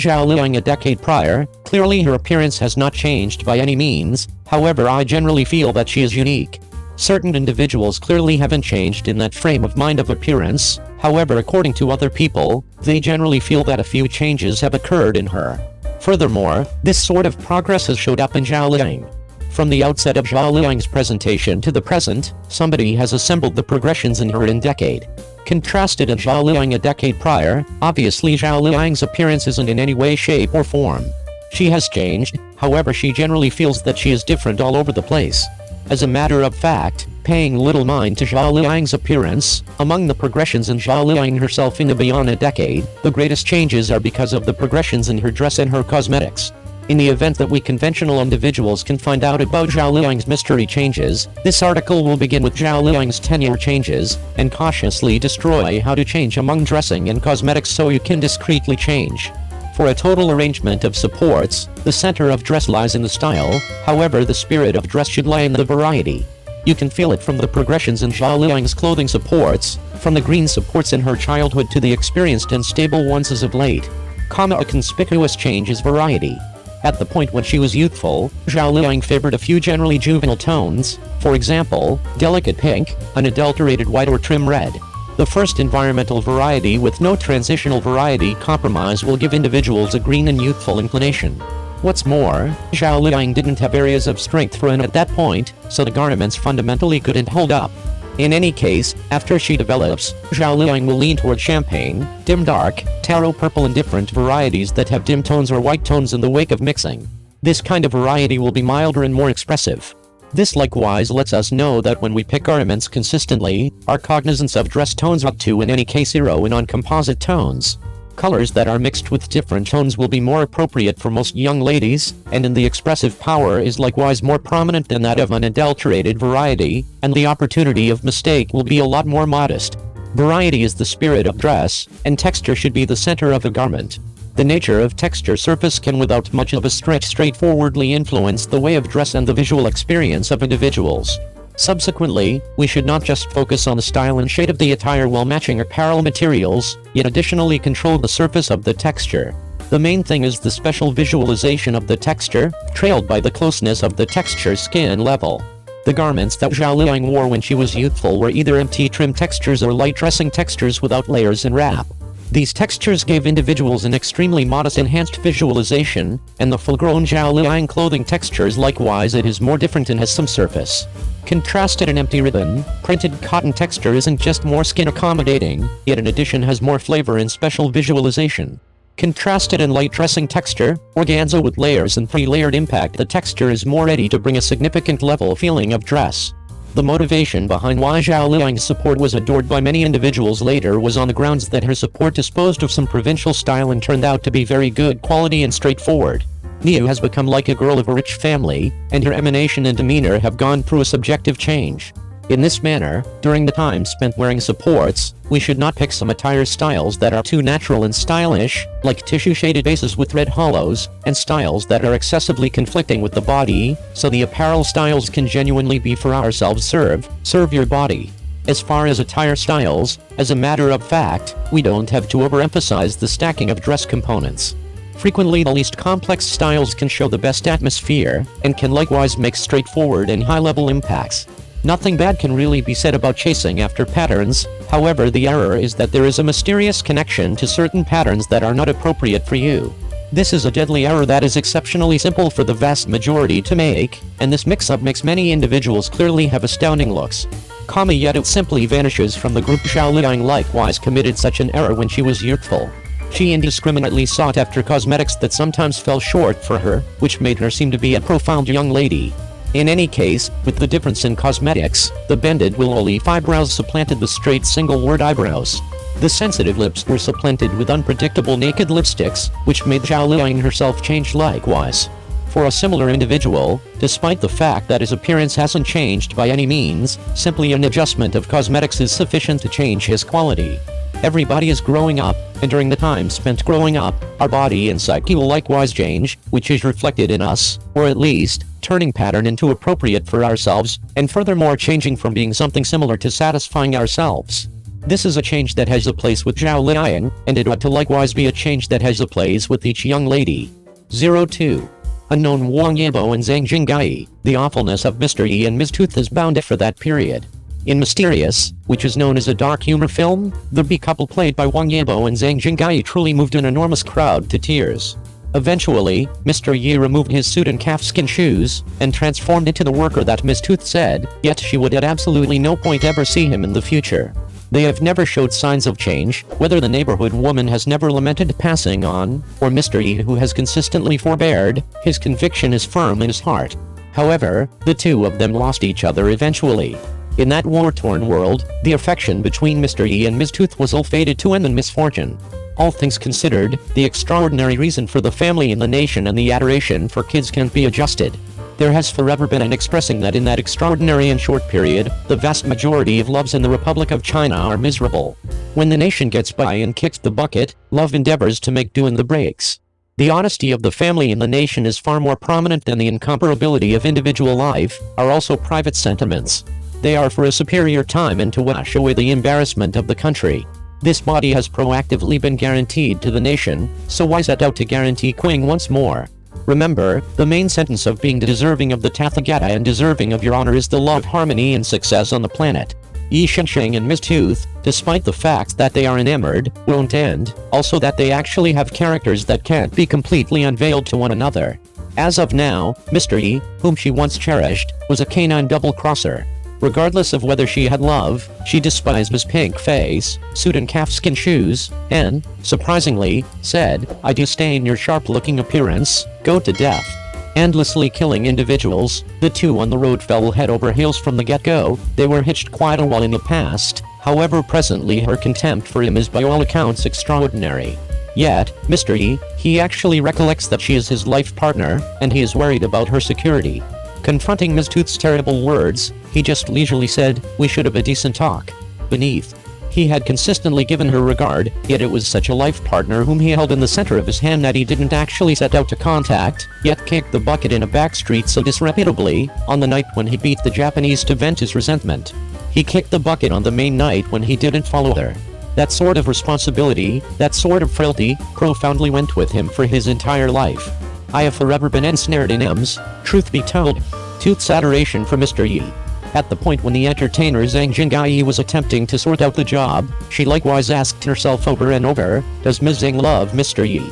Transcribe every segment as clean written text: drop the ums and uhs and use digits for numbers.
Zhao Liying a decade prior. Clearly her appearance has not changed by any means, however I generally feel that she is unique. Certain individuals clearly haven't changed in that frame of mind of appearance, however according to other people, they generally feel that a few changes have occurred in her. Furthermore, this sort of progress has showed up in Zhao Liying. From the outset of Zhao Liying's presentation to the present, somebody has assembled the progressions in her in decade. Contrasted to Zhao Liying a decade prior, obviously Zhao Liying's appearance isn't in any way, shape or form. She has changed, however she generally feels that she is different all over the place. As a matter of fact, paying little mind to Zhao Liying's appearance, among the progressions in Zhao Liying herself in the beyond a decade, the greatest changes are because of the progressions in her dress and her cosmetics. In the event that we conventional individuals can find out about Zhao Liying's mystery changes, this article will begin with Zhao Liying's 10-year changes, and cautiously destroy how to change among dressing and cosmetics so you can discreetly change. For a total arrangement of supports, the center of dress lies in the style, however the spirit of dress should lie in the variety. You can feel it from the progressions in Zhao Liying's clothing supports, from the green supports in her childhood to the experienced and stable ones as of late. A conspicuous change is variety. At the point when she was youthful, Zhao Liying favored a few generally juvenile tones, for example, delicate pink, unadulterated white or trim red. The first environmental variety with no transitional variety compromise will give individuals a green and youthful inclination. What's more, Zhao Liying didn't have areas of strength for at that point, so the garments fundamentally couldn't hold up. In any case, after she develops, Zhao Liying will lean toward champagne, dim dark, taro purple and different varieties that have dim tones or white tones in the wake of mixing. This kind of variety will be milder and more expressive. This likewise lets us know that when we pick garments consistently, our cognizance of dress tones up to in any case zero in on composite tones. Colors that are mixed with different tones will be more appropriate for most young ladies, and in the expressive power is likewise more prominent than that of unadulterated variety, and the opportunity of mistake will be a lot more modest. Variety is the spirit of dress, and texture should be the center of a garment. The nature of texture surface can without much of a stretch straightforwardly influence the way of dress and the visual experience of individuals. Subsequently, we should not just focus on the style and shade of the attire while matching apparel materials, yet additionally control the surface of the texture. The main thing is the special visualization of the texture, trailed by the closeness of the texture's skin level. The garments that Zhao Liying wore when she was youthful were either empty trim textures or light dressing textures without layers and wrap. These textures gave individuals an extremely modest enhanced visualization, and the full-grown Zhao Liying clothing textures likewise it is more different and has some surface. Contrasted and empty ribbon, printed cotton texture isn't just more skin accommodating, yet in addition has more flavor and special visualization. Contrasted and light dressing texture, organza with layers and three-layered impact the texture is more ready to bring a significant level feeling of dress. The motivation behind why Zhao Liying's support was adored by many individuals later was on the grounds that her support disposed of some provincial style and turned out to be very good quality and straightforward. Liu has become like a girl of a rich family, and her emanation and demeanor have gone through a subjective change. In this manner, during the time spent wearing supports, we should not pick some attire styles that are too natural and stylish, like tissue-shaded bases with red hollows, and styles that are excessively conflicting with the body, so the apparel styles can genuinely be for ourselves serve your body. As far as attire styles, as a matter of fact, we don't have to overemphasize the stacking of dress components. Frequently the least complex styles can show the best atmosphere, and can likewise make straightforward and high-level impacts. Nothing bad can really be said about chasing after patterns, however the error is that there is a mysterious connection to certain patterns that are not appropriate for you. This is a deadly error that is exceptionally simple for the vast majority to make, and this mix-up makes many individuals clearly have astounding looks. Yet it simply vanishes from the group. Zhao Liying likewise committed such an error when she was youthful. She indiscriminately sought after cosmetics that sometimes fell short for her, which made her seem to be a profound young lady. In any case, with the difference in cosmetics, the bended willow leaf eyebrows supplanted the straight single-word eyebrows. The sensitive lips were supplanted with unpredictable naked lipsticks, which made Zhao Liying herself change likewise. For a similar individual, despite the fact that his appearance hasn't changed by any means, simply an adjustment of cosmetics is sufficient to change his quality. Everybody is growing up, and during the time spent growing up, our body and psyche will likewise change, which is reflected in us, or at least, turning pattern into appropriate for ourselves, and furthermore changing from being something similar to satisfying ourselves. This is a change that has a place with Zhao Liying, and it ought to likewise be a change that has a place with each young lady. 02. Unknown Wang Yibo and Zhang Jinggai, the awfulness of Mr. Yi and Ms. Tooth is bound for that period. In Mysterious, which is known as a dark humor film, the B couple played by Wang Yibo and Zhang Jinggai truly moved an enormous crowd to tears. Eventually, Mr. Yi removed his suit and calfskin shoes, and transformed into the worker that Ms. Tooth said, yet she would at absolutely no point ever see him in the future. They have never showed signs of change, whether the neighborhood woman has never lamented passing on, or Mr. Yi who has consistently forbeared, his conviction is firm in his heart. However, the two of them lost each other eventually. In that war-torn world, the affection between Mr. Yi and Ms. Tooth was ill-fated to end in misfortune. All things considered, the extraordinary reason for the family in the nation and the adoration for kids can't be adjusted. There has forever been an expressing that in that extraordinary and short period, the vast majority of loves in the Republic of China are miserable. When the nation gets by and kicks the bucket, love endeavors to make do in the breaks. The honesty of the family in the nation is far more prominent than the incomparability of individual life, are also private sentiments. They are for a superior time and to wash away the embarrassment of the country. This body has proactively been guaranteed to the nation, so why set out to guarantee Qing once more? Remember, the main sentence of being deserving of the Tathagata and deserving of your honor is the love, harmony and success on the planet. Yi Shensheng and Ms. Tooth, despite the fact that they are enamored, won't end, also that they actually have characters that can't be completely unveiled to one another. As of now, Mr. Yi, whom she once cherished, was a canine double-crosser. Regardless of whether she had love, she despised his pink face, suit and calfskin shoes, and, surprisingly, said, "I disdain your sharp-looking appearance, go to death." Endlessly killing individuals, the two on the road fell head over heels from the get-go. They were hitched quite a while in the past, however presently her contempt for him is by all accounts extraordinary. Yet, Mr. Yi, he actually recollects that she is his life partner, and he is worried about her security. Confronting Ms. Tooth's terrible words, he just leisurely said, "We should have a decent talk." Beneath. He had consistently given her regard, yet it was such a life partner whom he held in the center of his hand that he didn't actually set out to contact, yet kicked the bucket in a back street so disreputably, on the night when he beat the Japanese to vent his resentment. He kicked the bucket on the main night when he didn't follow her. That sort of responsibility, that sort of frailty, profoundly went with him for his entire life. I have forever been ensnared in M's, truth be told, Tooth's adoration for Mr. Yi. At the point when the entertainer Zhang Jinggai was attempting to sort out the job, she likewise asked herself over and over, does Ms. Zhang love Mr. Yi?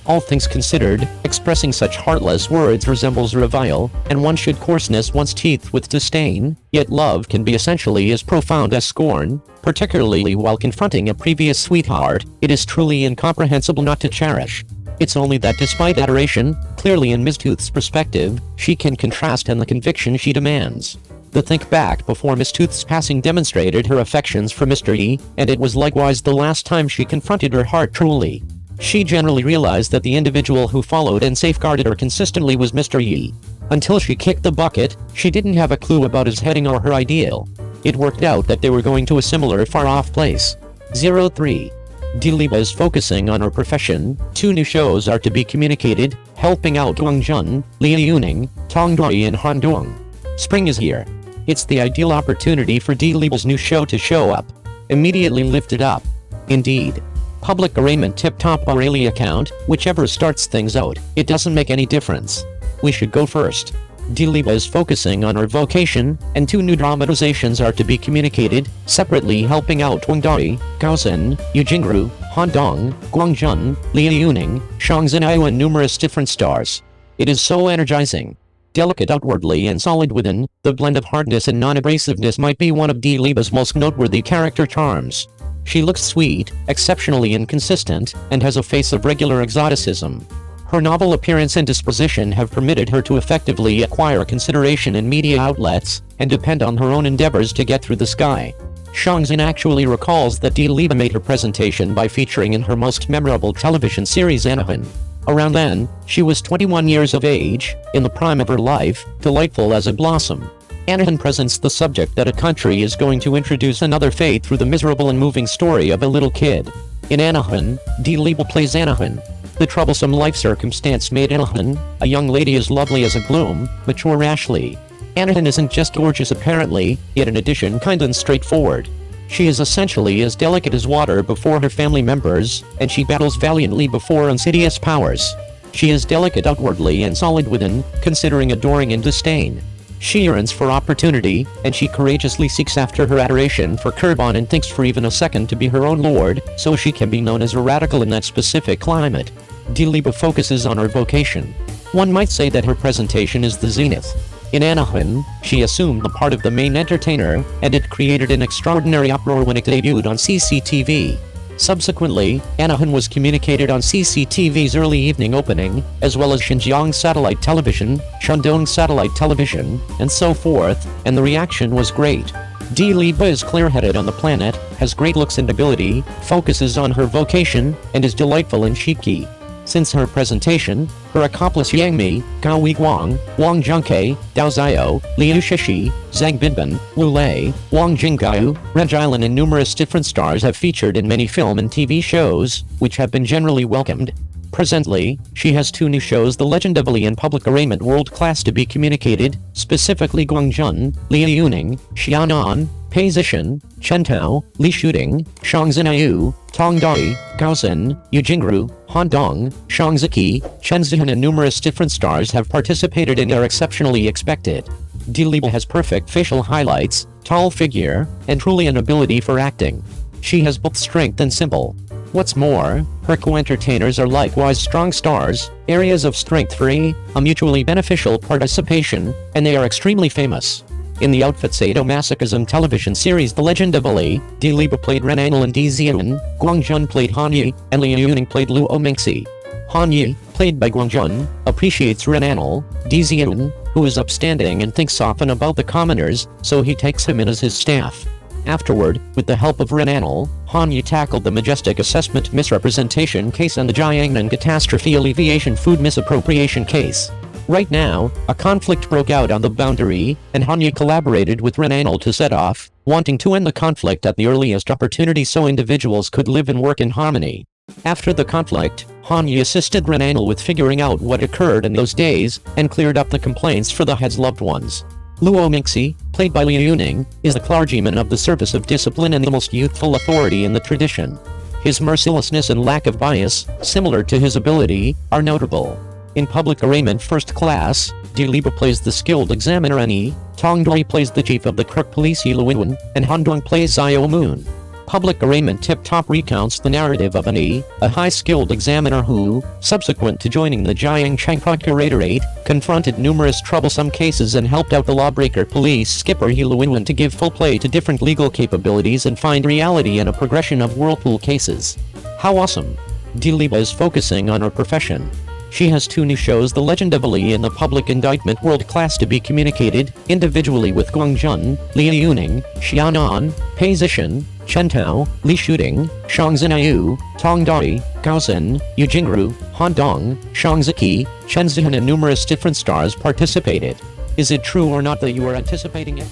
All things considered, expressing such heartless words resembles revile, and one should coarseness one's teeth with disdain, yet love can be essentially as profound as scorn, particularly while confronting a previous sweetheart. It is truly incomprehensible not to cherish. It's only that despite adoration, clearly in Ms. Tooth's perspective, she can contrast in the conviction she demands. The think back before Ms. Tooth's passing demonstrated her affections for Mr. Yi, and it was likewise the last time she confronted her heart truly. She generally realized that the individual who followed and safeguarded her consistently was Mr. Yi. Until she kicked the bucket, she didn't have a clue about his heading or her ideal. It worked out that they were going to a similar far-off place. 03. Diliba is focusing on her profession. 2 new shows are to be communicated, helping out Gong Jun, Liu Yuning, Tong and Han Dong. Spring is here. It's the ideal opportunity for Diliba's new show to show up. Immediately lifted up. Indeed. Public arraignment tip-top O'Reilly account, whichever starts things out, it doesn't make any difference. We should go first. Diliba is focusing on her vocation, and 2 new dramatizations are to be communicated, separately helping out Wang Dai, Gao Zhen, Yu Jingru, Han Dong, Guang Jun, Liu Yuning, Shang Zhenhao and numerous different stars. It is so energizing. Delicate outwardly and solid within, the blend of hardness and non-abrasiveness might be one of Diliba's most noteworthy character charms. She looks sweet, exceptionally inconsistent, and has a face of regular exoticism. Her novel appearance and disposition have permitted her to effectively acquire consideration in media outlets, and depend on her own endeavors to get through the sky. Shang Xin actually recalls that Diliba made her presentation by featuring in her most memorable television series Anahan. Around then, she was 21 years of age, in the prime of her life, delightful as a blossom. Anahan presents the subject that a country is going to introduce another fate through the miserable and moving story of a little kid. In Anahan, Diliba plays Anahan. The troublesome life circumstance made Anahan, a young lady as lovely as a bloom, mature rashly. Anahan isn't just gorgeous apparently, yet in addition kind and straightforward. She is essentially as delicate as water before her family members, and she battles valiantly before insidious powers. She is delicate outwardly and solid within, considering adoring and disdain. She yearns for opportunity, and she courageously seeks after her adoration for Kurban and thinks for even a second to be her own lord, so she can be known as a radical in that specific climate. Diliba focuses on her vocation. One might say that her presentation is the zenith. In Anahan, she assumed the part of the main entertainer, and it created an extraordinary uproar when it debuted on CCTV. Subsequently, Anahan was communicated on CCTV's early evening opening, as well as Xinjiang Satellite Television, Shandong Satellite Television, and so forth, and the reaction was great. Diliba is clear-headed on the planet, has great looks and ability, focuses on her vocation, and is delightful and cheeky. Since her presentation, her accomplice Yang Mi, Gao Weiguang, Wang Zhengke, Dao Xiao, Liu Shishi, Zhang Binbin, Wu Lei, Wang Jingyu, Ren Jilan and numerous different stars have featured in many film and TV shows, which have been generally welcomed. Presently, she has 2 new shows The Legend of Li and Public Arraignment World Class to be communicated, specifically Gong Jun, Liu Yuning, Xianan, Pei Zishan, Chen Tao, Li Shuting, Shang Zinayu, Tong Dari, Gaozen, Yu Jingru, Han Dong, Shang Ziki, Chen Zihan and numerous different stars have participated and are exceptionally expected. Diliba has perfect facial highlights, tall figure, and truly an ability for acting. She has both strength and simple. What's more, her co-entertainers are likewise strong stars, areas of strength for a mutually beneficial participation, and they are extremely famous. In the outfit sadomasochism television series The Legend of Li, Diliba played Ren Anil and Di Xian, Gong Jun played Han Yi, and Liu Yuning played Luo Mingxi. Han Yi, played by Gong Jun, appreciates Ren Anil, Di Xian, who is upstanding and thinks often about the commoners, so he takes him in as his staff. Afterward, with the help of Ren Anil, Han Yi tackled the Majestic Assessment Misrepresentation case and the Jiangnan Catastrophe Alleviation Food Misappropriation case. Right now, a conflict broke out on the boundary, and Han Yi collaborated with Ren Anil to set off, wanting to end the conflict at the earliest opportunity so individuals could live and work in harmony. After the conflict, Han Yi assisted Ren Anil with figuring out what occurred in those days, and cleared up the complaints for the head's loved ones. Luo Mingxi, played by Liu Yuning, is the clergyman of the service of discipline and the most youthful authority in the tradition. His mercilessness and lack of bias, similar to his ability, are notable. In Public Arraignment First Class, Diliba plays the skilled examiner Ni, Tong Doi plays the chief of the crook police Yi Luinwen, and Han Dong plays Xiao Moon. Public Arraignment Tip Top recounts the narrative of Ni, a high-skilled examiner who, subsequent to joining the Jiangcheng Procuratorate, confronted numerous troublesome cases and helped out the lawbreaker police skipper Yi Luinwen to give full play to different legal capabilities and find reality in a progression of whirlpool cases. How awesome! Diliba is focusing on her profession. She has 2 new shows The Legend of Li and the Public Indictment World Class to be communicated, individually with Gong Jun, Liu Yuning, Xianan, Pei Zishan, Chen Tao, Li Shuting, Shang Zinayu, Tong Dari, Gaozen, Yu Jingru, Han Dong, Shang Ziki, Chen Zihan and numerous different stars participated. Is it true or not that you are anticipating it?